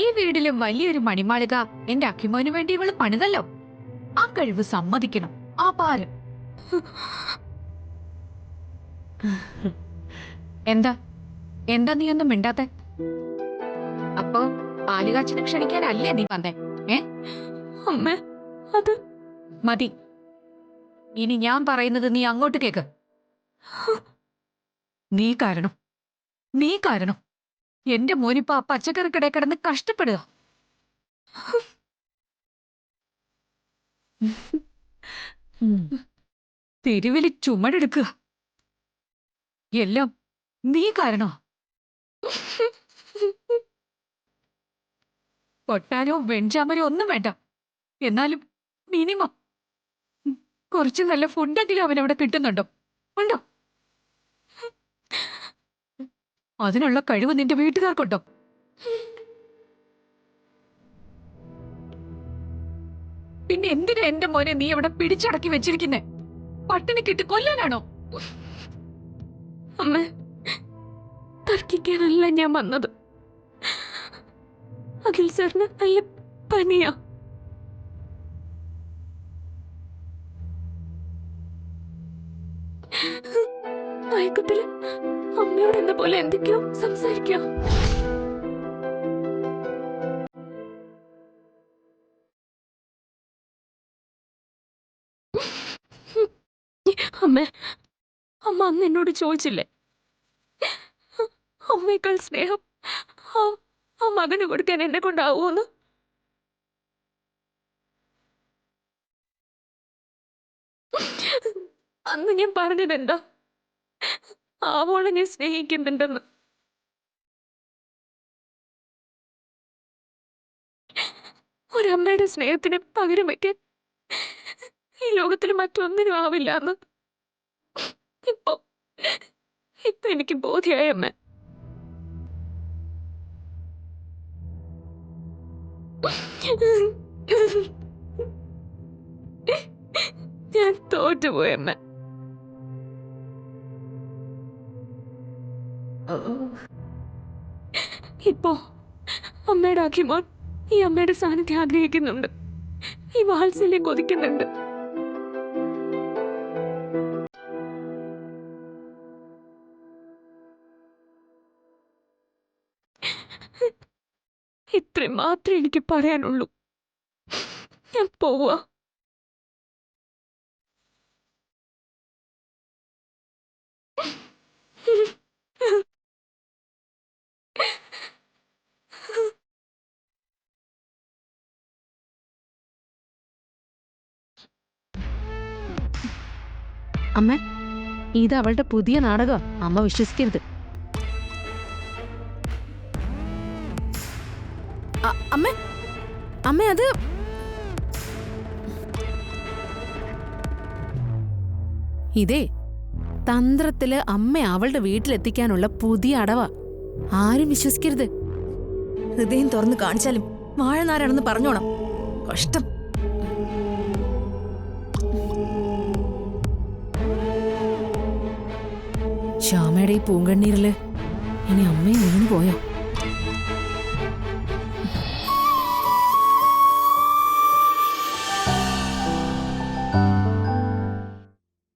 ഈ വീടിലും വലിയൊരു മണിമാളിക എന്റെ അക്കിമോന് വേണ്ടി ഇവള് പണിതല്ലോ. ആ കഴിവ് സമ്മതിക്കണം. ആ പാര് എന്താ എന്താ നീ ഒന്നും മിണ്ടാത്തെ? അപ്പൊ പാലുകാച്ചിന് ക്ഷണിക്കാനല്ലേ നീ വന്നേ? ഏ അമ്മ, അത് മതി. ഇനി ഞാൻ പറയുന്നത് നീ അങ്ങോട്ട് കേക്ക്. നീ കാരണം നീ കാരണം എന്റെ മോനിപ്പോ ആ പച്ചക്കറിക്കടയിൽ കിടന്ന് കഷ്ടപ്പെടുക. തെരുവില് ചുമടെടുക്കുക. എല്ലാം നീ കാരണോ? കൊട്ടാരോ വെഞ്ചാമരോ ഒന്നും വേണ്ട. എന്നാലും മിനിമം കുറച്ച് നല്ല ഫുഡെങ്കിലും അവനവിടെ കിട്ടുന്നുണ്ടോ? ഉണ്ടോ? അതിനുള്ള കഴിവ് നിന്റെ വീട്ടുകാർക്കുണ്ടോ? പിന്നെ എന്തിനാ എന്റെ മോനെ നീ അവിടെ പിടിച്ചടക്കി വെച്ചിരിക്കുന്നേ? പട്ടിണിക്കിട്ട് കൊല്ലാനാണോ? അമ്മ, തർക്കിക്കാനല്ല ഞാൻ വന്നത്. അഖിൽ സാറിന് നല്ല പനിയാ. മയക്കത്തില് അമ്മയോട് എന്ന പോലെ എന്തൊക്കെയോ സംസാരിക്കാം. അമ്മ, അമ്മ അന്ന് എന്നോട് ചോദിച്ചില്ലേ, അമ്മയേക്കാൾ സ്നേഹം ആ മകന് കൊടുക്കാൻ എന്നെ കൊണ്ടാവൂന്ന്? അന്ന് ഞാൻ പറഞ്ഞതെന്താ? ആവോളം ഞാൻ സ്നേഹിക്കുന്നുണ്ടെന്ന്. ഒരമ്മയുടെ സ്നേഹത്തിന് പകരം വയ്ക്കാൻ ഈ ലോകത്തിൽ മറ്റൊന്നിനും ആവില്ല എന്ന് ഇപ്പൊ ഇപ്പൊ എനിക്ക് ബോധ്യായ അമ്മ. ഞാൻ തോറ്റുപോയി അമ്മ. ഇപ്പോ അമ്മയുടെ അഖിമോൻ ഈ അമ്മയുടെ സാന്നിധ്യം ആഗ്രഹിക്കുന്നുണ്ട്. ഈ വാത്സല്യം കൊതിക്കുന്നുണ്ട്. ഇത്രയും മാത്രമേ എനിക്ക് പറയാനുള്ളൂ. ഞാൻ പോവാ. അമ്മ, ഇത് അവളുടെ പുതിയ നാടകം. അമ്മ വിശ്വസിക്കരുത്. അമ്മ, അമ്മ, അത് ഇതേ തന്ത്രത്തില് അമ്മ അവളുടെ വീട്ടിലെത്തിക്കാനുള്ള പുതിയ അടവാ. ആരും വിശ്വസിക്കരുത്. ഹൃദയം തുറന്ന് കാണിച്ചാലും വാഴനാരാണെന്ന് പറഞ്ഞോണം. കഷ്ടം. ശ്യാമയുടെ ഈ പൂങ്കണ്ണീരില് ഇനി അമ്മയും വീണു പോയോ?